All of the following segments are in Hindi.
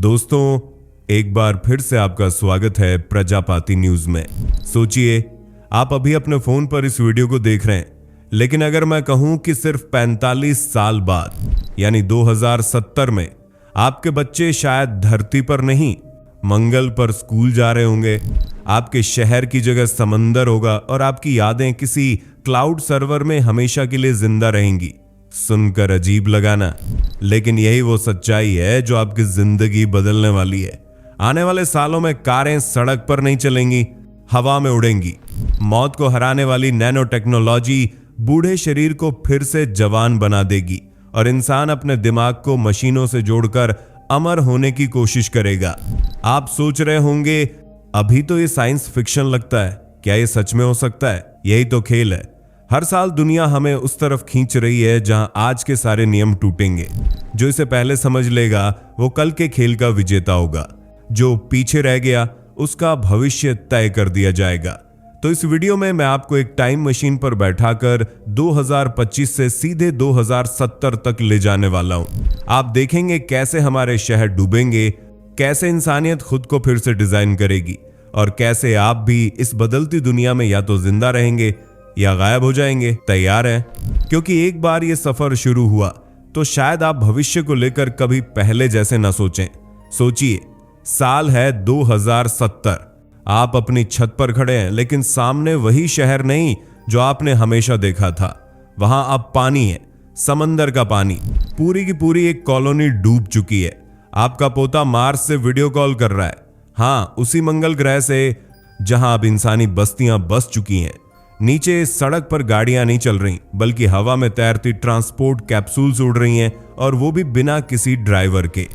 दोस्तों, एक बार फिर से आपका स्वागत है प्रजापाति न्यूज में। सोचिए, आप अभी अपने फोन पर इस वीडियो को देख रहे हैं, लेकिन अगर मैं कहूं कि सिर्फ 45 साल बाद यानी 2070 में आपके बच्चे शायद धरती पर नहीं मंगल पर स्कूल जा रहे होंगे, आपके शहर की जगह समंदर होगा और आपकी यादें किसी क्लाउड सर्वर में हमेशा के लिए जिंदा रहेंगी। सुनकर अजीब लगाना, लेकिन यही वो सच्चाई है जो आपकी जिंदगी बदलने वाली है। आने वाले सालों में कारें सड़क पर नहीं चलेंगी, हवा में उड़ेंगी। मौत को हराने वाली नैनो टेक्नोलॉजी बूढ़े शरीर को फिर से जवान बना देगी और इंसान अपने दिमाग को मशीनों से जोड़कर अमर होने की कोशिश करेगा। आप सोच रहे होंगे, अभी तो ये साइंस फिक्शन लगता है, क्या ये सच में हो सकता है? यही तो खेल है। हर साल दुनिया हमें उस तरफ खींच रही है जहां आज के सारे नियम टूटेंगे। जो इसे पहले समझ लेगा वो कल के खेल का विजेता होगा। जो पीछे रह गया उसका भविष्य तय कर दिया जाएगा। तो इस वीडियो में मैं आपको एक टाइम मशीन पर बैठाकर 2025 से सीधे 2070 तक ले जाने वाला हूं। आप देखेंगे कैसे हमारे शहर डूबेंगे, कैसे इंसानियत खुद को फिर से डिजाइन करेगी और कैसे आप भी इस बदलती दुनिया में या तो जिंदा रहेंगे या गायब हो जाएंगे। तैयार हैं? क्योंकि एक बार ये सफर शुरू हुआ तो शायद आप भविष्य को लेकर कभी पहले जैसे न सोचें। सोचिए, साल है 2070। आप अपनी छत पर खड़े हैं, लेकिन सामने वही शहर नहीं जो आपने हमेशा देखा था। वहां अब पानी है, समंदर का पानी। पूरी की पूरी एक कॉलोनी डूब चुकी है। आपका पोता मार्स से वीडियो कॉल कर रहा है। हाँ, उसी मंगल ग्रह से जहां अब इंसानी बस्तियां बस चुकी हैं। नीचे सड़क पर गाड़ियां नहीं चल रही, बल्कि हवा में तैरती ट्रांसपोर्ट कैप्सूल्स उड़ रही हैं, और वो भी बिना किसी ड्राइवर के।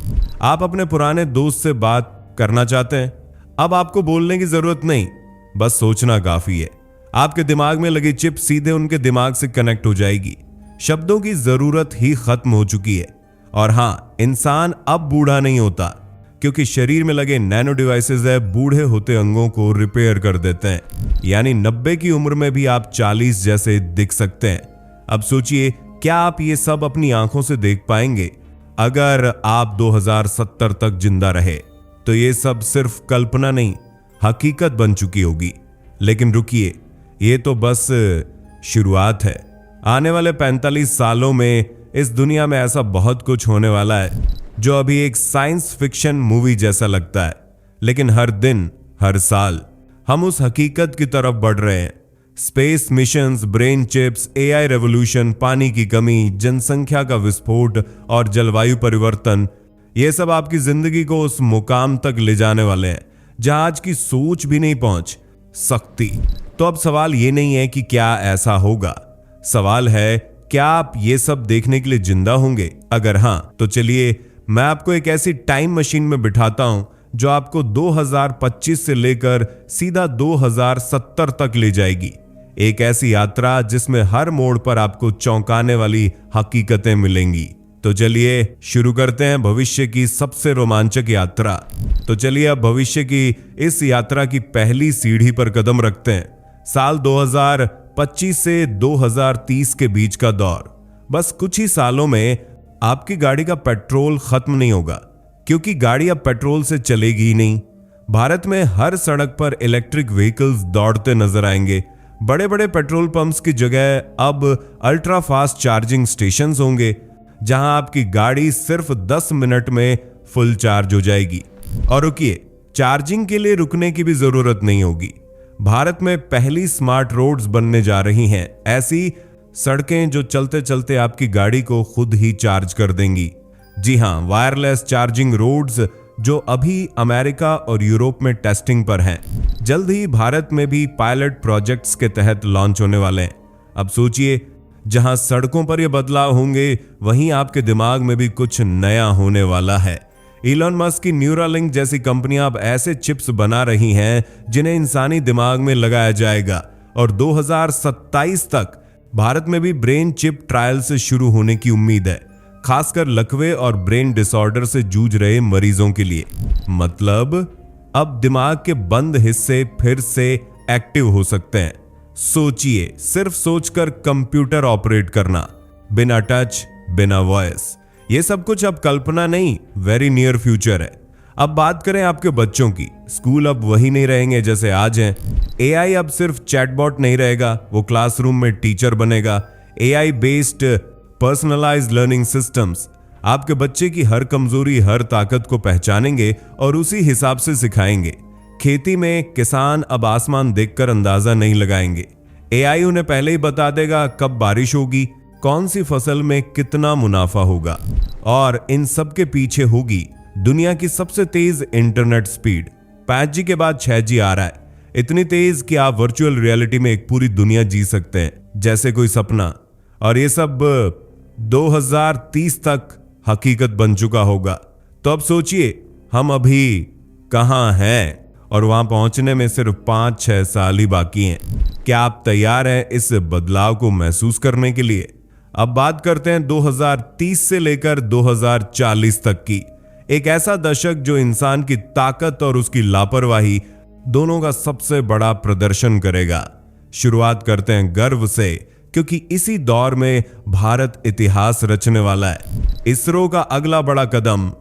आप अपने पुराने दोस्त से बात करना चाहते हैं? अब आपको बोलने की जरूरत नहीं, बस सोचना काफी है। आपके दिमाग में लगी चिप सीधे उनके दिमाग से कनेक्ट हो जाएगी। शब्दों की जरूरत ही खत्म हो चुकी है। और हाँ, इंसान अब बूढ़ा नहीं होता, क्योंकि शरीर में लगे नैनो डिवाइसेस है बूढ़े होते अंगों को रिपेयर कर देते हैं। यानी 90 की उम्र में भी आप 40 जैसे दिख सकते हैं। अब सोचिए, क्या आप ये सब अपनी आंखों से देख पाएंगे? अगर आप 2070 तक जिंदा रहे तो ये सब सिर्फ कल्पना नहीं, हकीकत बन चुकी होगी। लेकिन रुकिए, ये तो बस शुरुआत है। आने वाले 45 सालों में इस दुनिया में ऐसा बहुत कुछ होने वाला है जो अभी एक साइंस फिक्शन मूवी जैसा लगता है, लेकिन हर दिन हर साल हम उस हकीकत की तरफ बढ़ रहे हैं। Space missions, brain chips, AI revolution, पानी की कमी, जनसंख्या का विस्फोट और जलवायु परिवर्तन, ये सब आपकी जिंदगी को उस मुकाम तक ले जाने वाले हैं जहां आज की सोच भी नहीं पहुंच सकती। तो अब सवाल ये नहीं है कि क्या ऐसा होगा, सवाल है क्या आप ये सब देखने के लिए जिंदा होंगे? अगर हां, तो चलिए मैं आपको एक ऐसी टाइम मशीन में बिठाता हूं जो आपको 2025 से लेकर सीधा 2070 तक ले जाएगी। एक ऐसी यात्रा जिसमें हर मोड़ पर आपको चौंकाने वाली हकीकतें मिलेंगी। तो चलिए शुरू करते हैं भविष्य की सबसे रोमांचक यात्रा। तो चलिए अब भविष्य की इस यात्रा की पहली सीढ़ी पर कदम रखते हैं। साल 2025 से 2030 के बीच का दौर। बस कुछ ही सालों में आपकी गाड़ी का पेट्रोल खत्म नहीं होगा, क्योंकि गाड़ी अब पेट्रोल से चलेगी ही नहीं। भारत में हर सड़क पर इलेक्ट्रिक व्हीकल्स दौड़ते नजर आएंगे। बड़े बड़े पेट्रोल पंप्स की जगह अब अल्ट्रा फास्ट चार्जिंग स्टेशंस होंगे, जहां आपकी गाड़ी सिर्फ 10 मिनट में फुल चार्ज हो जाएगी। और रुकिए, चार्जिंग के लिए रुकने की भी जरूरत नहीं होगी। भारत में पहली स्मार्ट रोड्स बनने जा रही हैं, ऐसी सड़कें जो चलते चलते आपकी गाड़ी को खुद ही चार्ज कर देंगी। जी हां, वायरलेस चार्जिंग रोड्स जो अभी अमेरिका और यूरोप में टेस्टिंग पर हैं, जल्द ही भारत में भी पायलट प्रोजेक्ट्स के तहत लॉन्च होने वाले हैं। अब सोचिए, जहां सड़कों पर ये बदलाव होंगे, वहीं आपके दिमाग में भी कुछ नया होने वाला है। इलॉन मस्क की न्यूरालिंक जैसी कंपनियां अब ऐसे चिप्स बना रही हैं जिन्हें इंसानी दिमाग में लगाया जाएगा, और 2027 तक भारत में भी ब्रेन चिप ट्रायल से शुरू होने की उम्मीद है, खासकर लकवे और ब्रेन डिसऑर्डर से जूझ रहे मरीजों के लिए। मतलब अब दिमाग के बंद हिस्से फिर से एक्टिव हो सकते हैं। सोचिए, सिर्फ सोचकर कंप्यूटर ऑपरेट करना, बिना टच, बिना वॉइस। ये सब कुछ अब कल्पना नहीं, वेरी नियर फ्यूचर है। अब बात करें आपके बच्चों की, स्कूल अब वही नहीं रहेंगे जैसे आज हैं। एआई अब सिर्फ चैटबॉट नहीं रहेगा, वो क्लासरूम में टीचर बनेगा। AI based personalised learning systems आपके बच्चे की हर कमजोरी, हर ताकत को पहचानेंगे और उसी हिसाब से सिखाएंगे। खेती में किसान अब आसमान देखकर अंदाजा नहीं लगाएंगे। एआई उन्हें पहले ही बता देगा कब बारिश होगी, कौन सी फसल में कितना मुनाफा होगा, और इन सब के पीछे होगी दुनिया की सबसे तेज इंटरनेट स्पीड। 5G के बाद 6G आ रहा है, इतनी तेज कि आप वर्चुअल रियलिटी में एक पूरी दुनिया जी सकते हैं जैसे कोई सपना। और ये सब 2030 तक हकीकत बन चुका होगा। तो अब सोचिए हम अभी कहां हैं और वहां पहुंचने में सिर्फ 5-6 साल ही बाकी हैं। क्या आप तैयार हैं इस बदलाव को महसूस करने के लिए? अब बात करते हैं 2030 से लेकर 2040 तक की, एक ऐसा दशक जो इंसान की ताकत और उसकी लापरवाही दोनों का सबसे बड़ा प्रदर्शन करेगा। शुरुआत करते हैं गर्व से, क्योंकि इसी दौर में भारत इतिहास रचने वाला है। इसरो का अगला बड़ा कदम,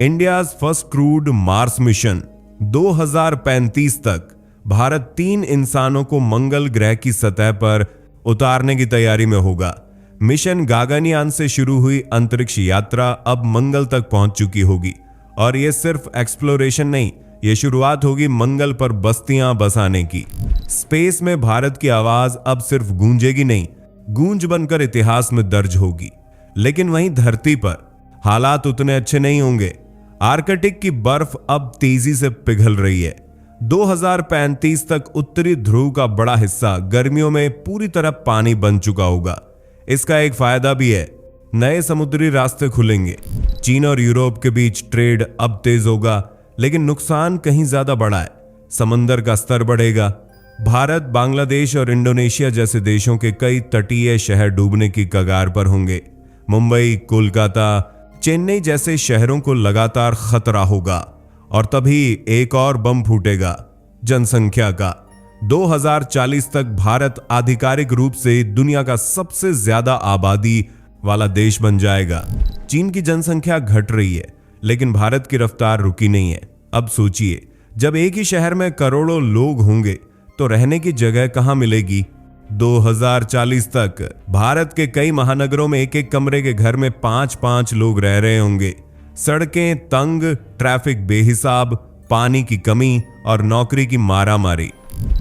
India's first crewed Mars mission. 2035 तक भारत 3 इंसानों को मंगल ग्रह की सतह पर उतारने की तैयारी में होगा। मिशन गागनयान से शुरू हुई अंतरिक्ष यात्रा अब मंगल तक पहुंच चुकी होगी, और यह सिर्फ एक्सप्लोरेशन नहीं, यह शुरुआत होगी मंगल पर बस्तियां बसाने की। स्पेस में भारत की आवाज अब सिर्फ गूंजेगी नहीं, गूंज बनकर इतिहास में दर्ज होगी। लेकिन वहीं धरती पर हालात उतने अच्छे नहीं होंगे। आर्कटिक की बर्फ अब तेजी से पिघल रही है। 2035 तक उत्तरी ध्रुव का बड़ा हिस्सा गर्मियों में पूरी तरह पानी बन चुका होगा। इसका एक फायदा भी है, नए समुद्री रास्ते खुलेंगे। चीन और यूरोप के बीच ट्रेड अब तेज होगा, लेकिन नुकसान कहीं ज्यादा बड़ा है। समंदर का स्तर बढ़ेगा। भारत, बांग्लादेश और इंडोनेशिया जैसे देशों के कई तटीय शहर डूबने की कगार पर होंगे। मुंबई, कोलकाता, चेन्नई जैसे शहरों को लगातार खतरा होगा। और तभी एक और बम फूटेगा, जनसंख्या का। 2040 तक भारत आधिकारिक रूप से दुनिया का सबसे ज्यादा आबादी वाला देश बन जाएगा। चीन की जनसंख्या घट रही है, लेकिन भारत की रफ्तार रुकी नहीं है। अब सोचिए, जब एक ही शहर में करोड़ों लोग होंगे तो रहने की जगह कहां मिलेगी? 2040 तक भारत के कई महानगरों में एक एक कमरे के घर में 5-5 लोग रह रहे होंगे। सड़कें तंग, ट्रैफिक बेहिसाब, पानी की कमी और नौकरी की मारामारी।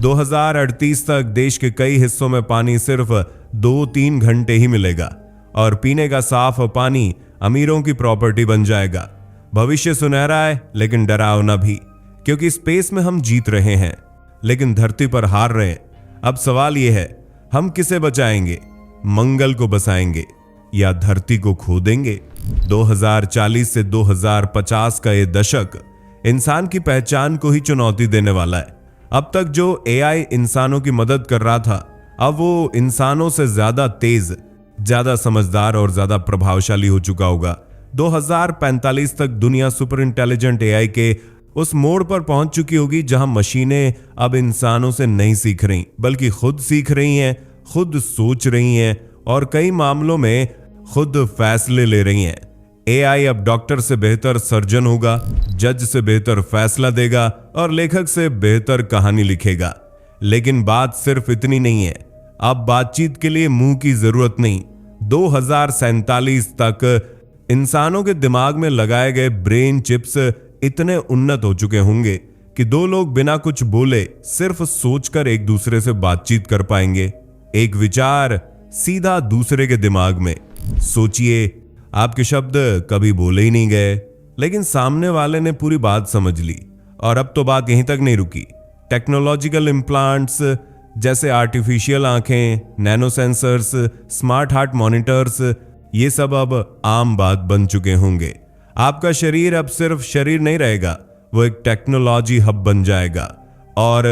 2038 तक देश के कई हिस्सों में पानी सिर्फ 2-3 घंटे ही मिलेगा, और पीने का साफ पानी अमीरों की प्रॉपर्टी बन जाएगा। भविष्य सुनहरा है, लेकिन डरावना भी, क्योंकि स्पेस में हम जीत रहे हैं लेकिन धरती पर हार रहे हैं। अब सवाल यह है, हम किसे बचाएंगे? मंगल को बसाएंगे या धरती को खो देंगे? 2040 से 2050 का यह दशक इंसान की पहचान को ही चुनौती देने वाला है। अब तक जो एआई इंसानों की मदद कर रहा था, अब वो इंसानों से ज्यादा तेज, ज्यादा समझदार और ज्यादा प्रभावशाली हो चुका होगा। 2045 तक दुनिया सुपर इंटेलिजेंट एआई के उस मोड़ पर पहुंच चुकी होगी जहां मशीनें अब इंसानों से नहीं सीख रही, बल्कि खुद सीख रही हैं, खुद सोच रही हैं और कई मामलों में खुद फैसले ले रही हैं। एआई अब डॉक्टर से बेहतर सर्जन होगा, जज से बेहतर फैसला देगा और लेखक से बेहतर कहानी लिखेगा। लेकिन बात सिर्फ इतनी नहीं है, अब बातचीत के लिए मुंह की जरूरत नहीं। 2047 तक इंसानों के दिमाग में लगाए गए ब्रेन चिप्स इतने उन्नत हो चुके होंगे कि 2 लोग बिना कुछ बोले सिर्फ सोचकर एक दूसरे से बातचीत कर पाएंगे। एक विचार सीधा दूसरे के दिमाग में। सोचिए, आपके शब्द कभी बोले ही नहीं गए, लेकिन सामने वाले ने पूरी बात समझ ली। और अब तो बात यहीं तक नहीं रुकी। टेक्नोलॉजिकल इम्प्लांट्स जैसे आर्टिफिशियल आंखें, nano sensors, smart heart monitors, ये सब अब आम बात बन चुके होंगे। आपका शरीर अब सिर्फ शरीर नहीं रहेगा, वो एक टेक्नोलॉजी हब बन जाएगा। और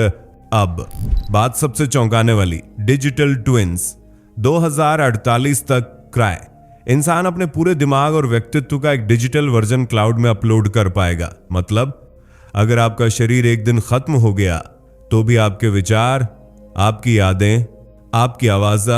अब बात सबसे चौंकाने वाली, डिजिटल ट्विन्स। 2048 तक क्राय इंसान अपने पूरे दिमाग और व्यक्तित्व का एक डिजिटल वर्जन क्लाउड में अपलोड कर पाएगा। मतलब अगर आपका शरीर एक दिन खत्म हो गया तो भी आपके विचार, आपकी यादें, आपकी आवाज़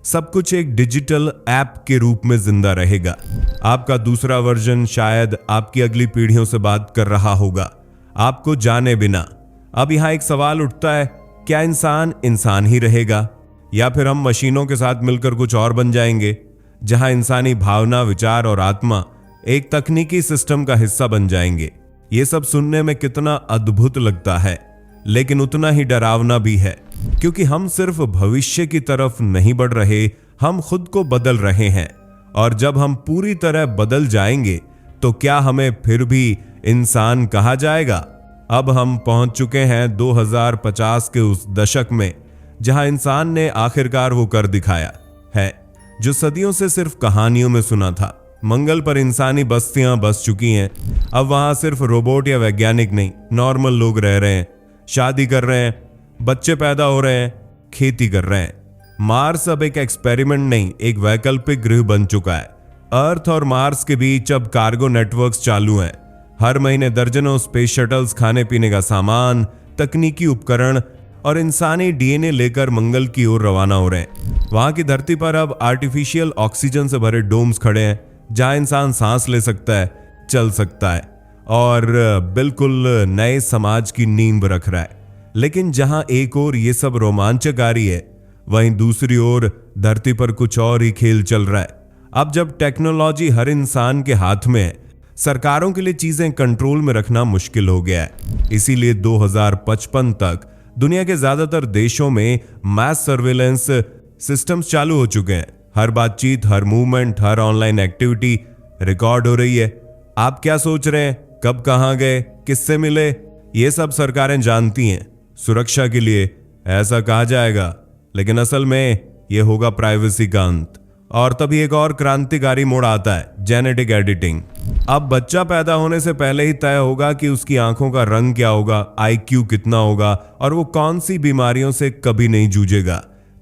सब कुछ एक डिजिटल ऐप के रूप में जिंदा रहेगा। आपका दूसरा वर्जन शायद आपकी अगली पीढ़ियों से बात कर रहा होगा, आपको जाने बिना। अब यहां एक सवाल उठता है, क्या इंसान इंसान ही रहेगा या फिर हम मशीनों के साथ मिलकर कुछ और बन जाएंगे, जहां इंसानी भावना, विचार और आत्मा एक तकनीकी सिस्टम का हिस्सा बन जाएंगे। ये सब सुनने में कितना अद्भुत लगता है, लेकिन उतना ही डरावना भी है, क्योंकि हम सिर्फ भविष्य की तरफ नहीं बढ़ रहे, हम खुद को बदल रहे हैं। और जब हम पूरी तरह बदल जाएंगे तो क्या हमें फिर भी इंसान कहा जाएगा? अब हम पहुंच चुके हैं 2050 के उस दशक में जहां इंसान ने आखिरकार वो कर दिखाया है जो सदियों से सिर्फ कहानियों में सुना था। मंगल पर इंसानी बस्तियां बस चुकी हैं। अब वहां सिर्फ रोबोट या वैज्ञानिक नहीं, नॉर्मल लोग रह रहे हैं, शादी कर रहे हैं, बच्चे पैदा हो रहे हैं, खेती कर रहे हैं। मार्स अब एक एक्सपेरिमेंट नहीं, एक वैकल्पिक ग्रह बन चुका है। अर्थ और मार्स के बीच अब कार्गो नेटवर्क्स चालू हैं। हर महीने दर्जनों स्पेस शटल्स खाने पीने का सामान, तकनीकी उपकरण और इंसानी डीएनए लेकर मंगल की ओर रवाना हो रहे हैं। वहां की धरती पर अब आर्टिफिशियल ऑक्सीजन से भरे डोम्स खड़े हैं, जहां इंसान सांस ले सकता है, चल सकता है और बिल्कुल नए समाज की नींव रख रहा है। लेकिन जहां एक ओर ये सब रोमांचकारी है, वहीं दूसरी ओर धरती पर कुछ और ही खेल चल रहा है। अब जब टेक्नोलॉजी हर इंसान के हाथ में है, सरकारों के लिए चीजें कंट्रोल में रखना मुश्किल हो गया है। इसीलिए 2055 तक दुनिया के ज्यादातर देशों में मास सर्वेलेंस सिस्टम्स चालू हो चुके हैं। हर बातचीत, हर मूवमेंट, हर ऑनलाइन एक्टिविटी रिकॉर्ड हो रही है। आप क्या सोच रहे हैं, कब कहां गए, किससे मिले, ये सब सरकारें जानती हैं। सुरक्षा के लिए ऐसा कहा जाएगा, लेकिन असल में यह होगा प्राइवेसी का अंत। और तभी एक और क्रांतिकारी मोड़ आता है, जेनेटिक एडिटिंग। अब बच्चा पैदा होने से पहले ही तय होगा कि उसकी आंखों का रंग क्या होगा, आईक्यू कितना होगा और वो कौन सी बीमारियों से कभी नहीं जूझेगा।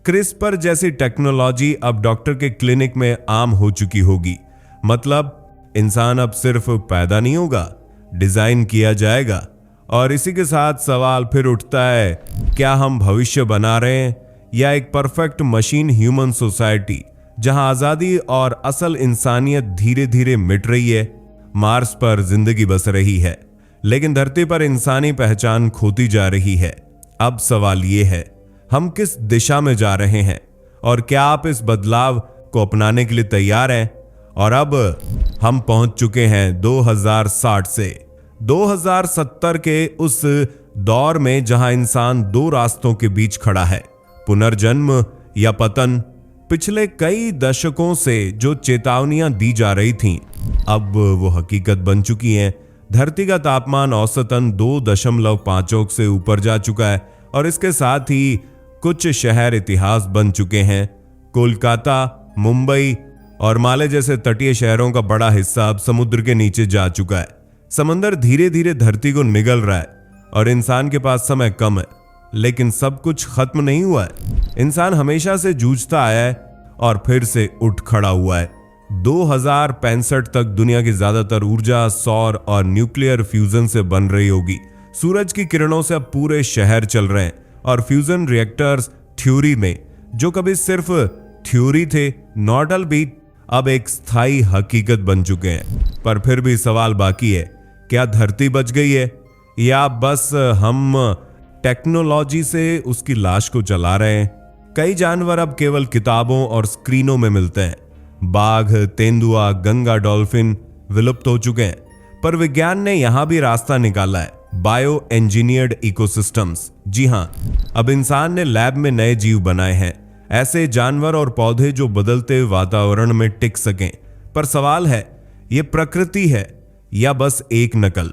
क्रिस्पर जैसी टेक्नोलॉजी अब डॉक्टर के क्लिनिक में आम हो चुकी होगी। मतलब इंसान अब सिर्फ पैदा नहीं होगा, डिजाइन किया जाएगा। और इसी के साथ सवाल फिर उठता है, क्या हम भविष्य बना रहे हैं या एक परफेक्ट मशीन ह्यूमन सोसाइटी, जहां आजादी और असल इंसानियत धीरे धीरे मिट रही है। मार्स पर जिंदगी बस रही है, लेकिन धरती पर इंसानी पहचान खोती जा रही है। अब सवाल यह है, हम किस दिशा में जा रहे हैं और क्या आप इस बदलाव को अपनाने के लिए तैयार हैं? और अब हम पहुंच चुके हैं 2060 से 2070 के उस दौर में जहां इंसान दो रास्तों के बीच खड़ा है, पुनर्जन्म या पतन। पिछले कई दशकों से जो चेतावनियां दी जा रही थीं, अब वो हकीकत बन चुकी हैं। धरती का तापमान औसतन 2.5 से ऊपर जा चुका है और इसके साथ ही कुछ शहर इतिहास बन चुके हैं। कोलकाता, मुंबई और माले जैसे तटीय शहरों का बड़ा हिस्सा अब समुद्र के नीचे जा चुका है। समंदर धीरे धीरे धरती को निगल रहा है और इंसान के पास समय कम है, लेकिन सब कुछ खत्म नहीं हुआ है। इंसान हमेशा से जूझता आया है और फिर से उठ खड़ा हुआ है। 2065 तक दुनिया की ज्यादातर ऊर्जा सौर और न्यूक्लियर फ्यूजन से बन रही होगी। सूरज की किरणों से अब पूरे शहर चल रहे हैं और फ्यूजन रिएक्टर्स थ्योरी में, जो कभी सिर्फ थ्योरी थे, नॉडल भी अब एक स्थायी हकीकत बन चुके हैं। पर फिर भी सवाल बाकी है, क्या धरती बच गई है या बस हम टेक्नोलॉजी से उसकी लाश को जला रहे हैं? कई जानवर अब केवल किताबों और स्क्रीनों में मिलते हैं। बाघ, तेंदुआ, गंगा डॉल्फिन विलुप्त हो चुके हैं, पर विज्ञान ने यहां भी रास्ता निकाला है, बायो इंजीनियर्ड इकोसिस्टम्स। जी हां, अब इंसान ने लैब में नए जीव बनाए हैं, ऐसे जानवर और पौधे जो बदलते वातावरण में टिक सकें। पर सवाल है, यह प्रकृति है या बस एक नकल?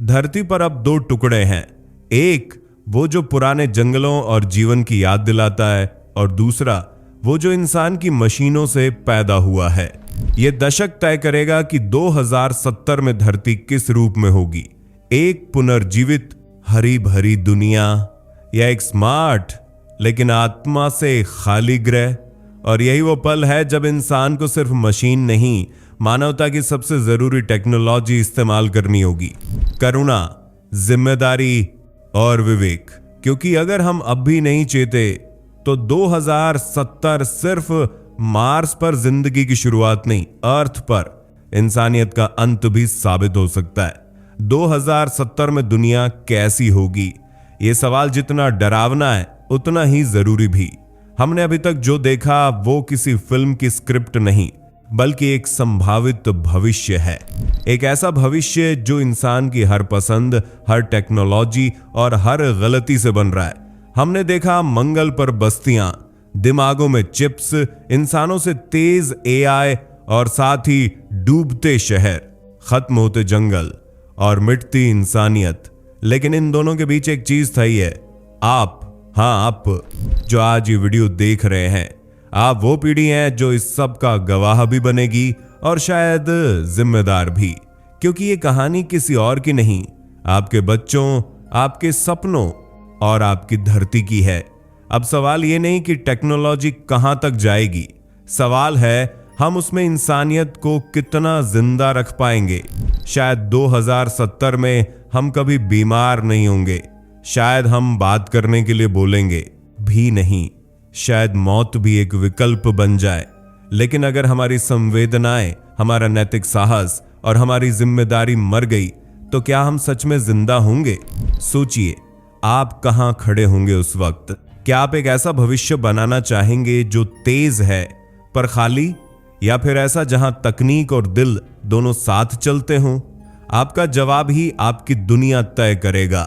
धरती पर अब दो टुकड़े हैं, एक वो जो पुराने जंगलों और जीवन की याद दिलाता है और दूसरा वो जो इंसान की मशीनों से पैदा हुआ है। यह दशक तय करेगा कि 2070 में धरती किस रूप में होगी, एक पुनर्जीवित हरी भरी दुनिया या एक स्मार्ट लेकिन आत्मा से खाली ग्रह। और यही वो पल है जब इंसान को सिर्फ मशीन नहीं, मानवता की सबसे जरूरी टेक्नोलॉजी इस्तेमाल करनी होगी, करुणा, जिम्मेदारी और विवेक। क्योंकि अगर हम अब भी नहीं चेते तो 2070 सिर्फ मार्स पर जिंदगी की शुरुआत नहीं, अर्थ पर इंसानियत का अंत भी साबित हो सकता है। 2070 में दुनिया कैसी होगी, ये सवाल जितना डरावना है उतना ही जरूरी भी। हमने अभी तक जो देखा वो किसी फिल्म की स्क्रिप्ट नहीं, बल्कि एक संभावित भविष्य है। एक ऐसा भविष्य जो इंसान की हर पसंद, हर टेक्नोलॉजी और हर गलती से बन रहा है। हमने देखा मंगल पर बस्तियां, दिमागों में चिप्स, इंसानों से तेज एआई और साथ ही डूबते शहर, खत्म होते जंगल और मिटती इंसानियत। लेकिन इन दोनों के बीच एक चीज सही है, आप, हाँ आप जो आज ये वीडियो देख रहे हैं, आप वो पीढ़ी हैं जो इस सब का गवाह भी बनेगी और शायद जिम्मेदार भी, क्योंकि ये कहानी किसी और की नहीं, आपके बच्चों, आपके सपनों और आपकी धरती की है। अब सवाल ये नहीं कि टेक्नोलॉजी कहां तक जाएगी, सवाल है हम उसमें इंसानियत को कितना जिंदा रख पाएंगे। शायद 2070 में हम कभी बीमार नहीं होंगे, शायद हम बात करने के लिए बोलेंगे भी नहीं, शायद मौत भी एक विकल्प बन जाए। लेकिन अगर हमारी संवेदनाएं, हमारा नैतिक साहस और हमारी जिम्मेदारी मर गई तो क्या हम सच में जिंदा होंगे? सोचिए, आप कहां खड़े होंगे उस वक्त? क्या आप एक ऐसा भविष्य बनाना चाहेंगे जो तेज है पर खाली, या फिर ऐसा जहां तकनीक और दिल दोनों साथ चलते हों? आपका जवाब ही आपकी दुनिया तय करेगा।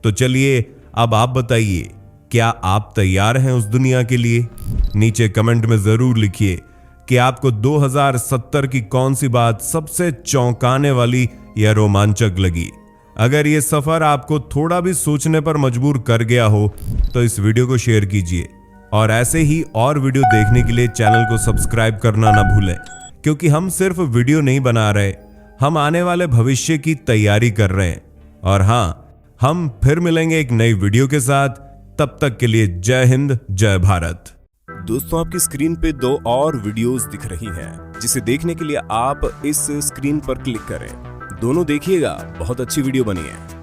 तो चलिए अब आप बताइए, क्या आप तैयार हैं उस दुनिया के लिए? नीचे कमेंट में जरूर लिखिए कि आपको 2070 की कौन सी बात सबसे चौंकाने वाली या रोमांचक लगी। अगर ये सफर आपको थोड़ा भी सोचने पर मजबूर कर गया हो तो इस वीडियो को शेयर कीजिए और ऐसे ही और वीडियो देखने के लिए चैनल को सब्सक्राइब करना ना भूलें, क्योंकि हम सिर्फ वीडियो नहीं बना रहे, हम आने वाले भविष्य की तैयारी कर रहे हैं। और हाँ, हम फिर मिलेंगे एक नई वीडियो के साथ। तब तक के लिए जय हिंद, जय भारत। दोस्तों, आपकी स्क्रीन पे 2 और वीडियोस दिख रही हैं, जिसे देखने के लिए आप इस स्क्रीन पर क्लिक करें। दोनों देखिएगा, बहुत अच्छी वीडियो बनी है।